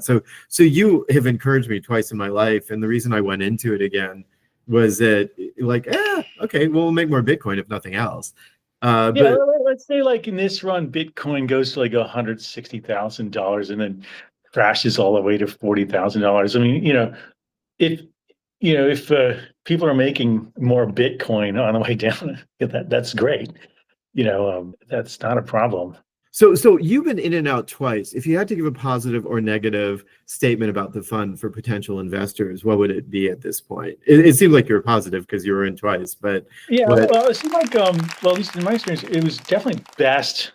So you have encouraged me twice in my life, and the reason I went into it again was that, like, okay, well, we'll make more Bitcoin if nothing else. But let's say like in this run, Bitcoin goes to like $160,000 and then crashes all the way to $40,000. I mean, if people are making more Bitcoin on the way down, that's great. That's not a problem. so you've been in and out twice. If you had to give a positive or negative statement about the fund for potential investors, what would it be at this point? It seemed like you were positive because you were in twice, but well, it seemed like well, at least in my experience, it was definitely best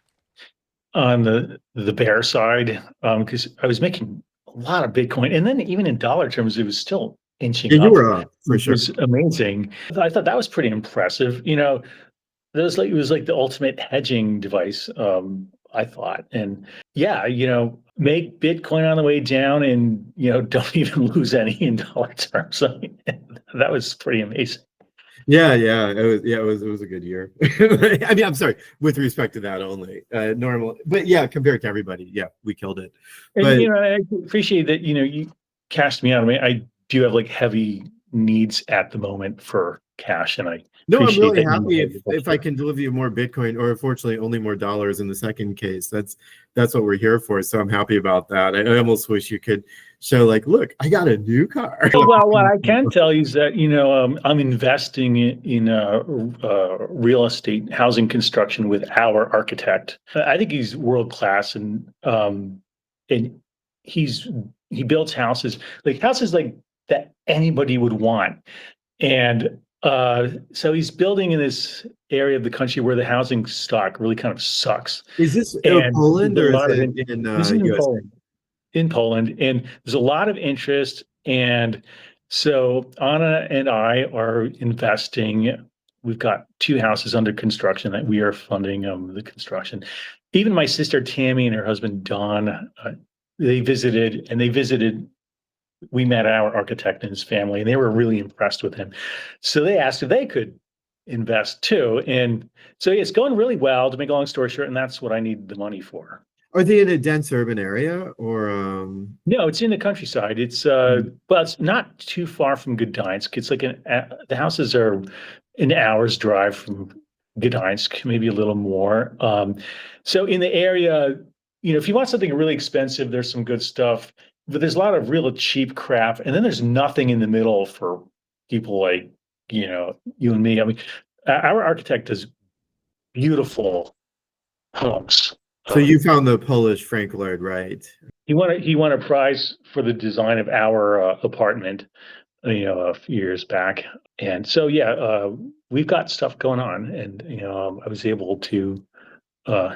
on the bear side, because I was making a lot of Bitcoin, and then even in dollar terms, it was still inching you up. were up for Which sure. was amazing. I thought that was pretty impressive. It was like the ultimate hedging device. I thought, and make Bitcoin on the way down, and don't even lose any in dollar terms. I mean, that was pretty amazing. Yeah, it was a good year. I mean, I'm sorry, with respect to that only, normal, but yeah, compared to everybody, yeah, we killed it. And But I appreciate that. You cashed me out. I mean, I do have like heavy needs at the moment for cash, and I no, I'm appreciate really that. happy if I can deliver you more Bitcoin, or unfortunately only more dollars in the second case. That's what we're here for. So I'm happy about that. I almost wish you could show, like, look, I got a new car. Well, what I can tell you is that I'm investing in real estate housing construction with our architect. I think he's world class, and he builds houses like that anybody would want, and so he's building in this area of the country where the housing stock really kind of sucks. Is this And Poland, or is this it in is in US? Poland. In Poland, and there's a lot of interest. And so Anna and I are investing. We've got 2 houses under construction that we are funding the construction. Even my sister Tammy and her husband Don, they visited. We met our architect and his family, and they were really impressed with him. So they asked if they could invest too. And so it's going really well, to make a long story short, and that's what I need the money for. Are they in a dense urban area, or No, it's in the countryside. It's well, it's not too far from Gdansk. It's like the houses are an hour's drive from Gdansk, maybe a little more. So in the area, if you want something really expensive, there's some good stuff, but there's a lot of real cheap crap, and then there's nothing in the middle for people like you and me. I mean, our architect does beautiful homes. so you found the Polish Frank Lloyd, right? He won a prize for the design of our apartment, a few years back, and so we've got stuff going on, and I was able to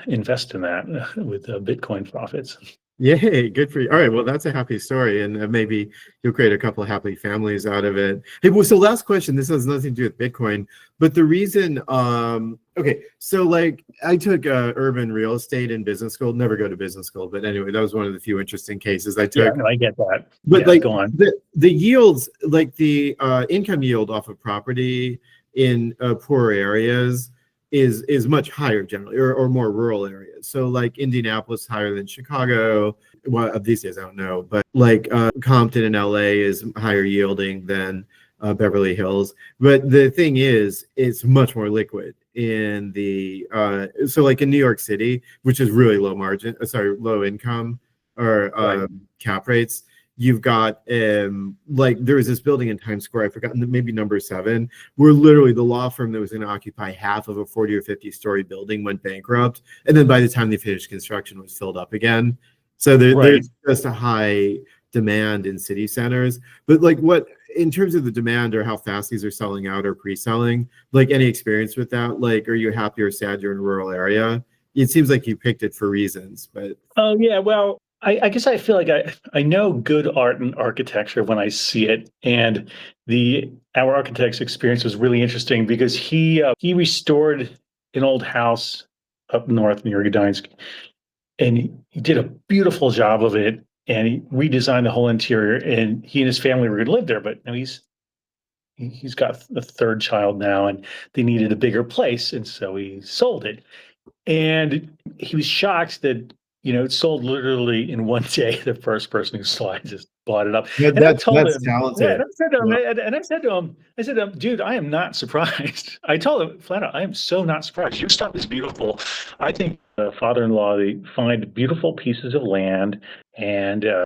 invest in that with Bitcoin profits. Yay, good for you. All right, well, that's a happy story, and maybe you'll create a couple of happy families out of it. Hey, well, so last question, this has nothing to do with Bitcoin, but the reason, okay, so like I took urban real estate in business school, never go to business school, but anyway, that was one of the few interesting cases I took. Yeah, no, I get that. But like, go on. the yields, like the income yield off of property in poorer areas is much higher generally, or more rural areas. So like Indianapolis higher than Chicago. Well, these days I don't know, but like Compton in LA is higher yielding than Beverly Hills. But the thing is, it's much more liquid in the so like in New York City, which is really low margin, low income or Right. cap rates. You've got like there was this building in Times Square, I forgot, maybe number 7, where literally the law firm that was going to occupy half of a 40 or 50-story building went bankrupt, and then by the time they finished construction, it was filled up again. So there's just a high demand in city centers. But like, what in terms of the demand or how fast these are selling out or pre-selling, like any experience with that? Like, are you happy or sad you're in a rural area? It seems like you picked it for reasons, but Oh yeah, well, I guess I feel like I know good art and architecture when I see it, and our architect's experience was really interesting because he restored an old house up north near Gdansk, and he did a beautiful job of it, and he redesigned the whole interior, and he and his family were going to live there, but now he's got a 3rd child now, and they needed a bigger place, and so he sold it. And he was shocked that it sold literally in one day. The first person who saw it just bought it up. Yeah, And I that's told that's him, talented. and I said to him, Yeah. I said to him, dude, I am not surprised. I told him flat out, I am so not surprised. Your stuff is beautiful. I think the father-in-law, they find beautiful pieces of land and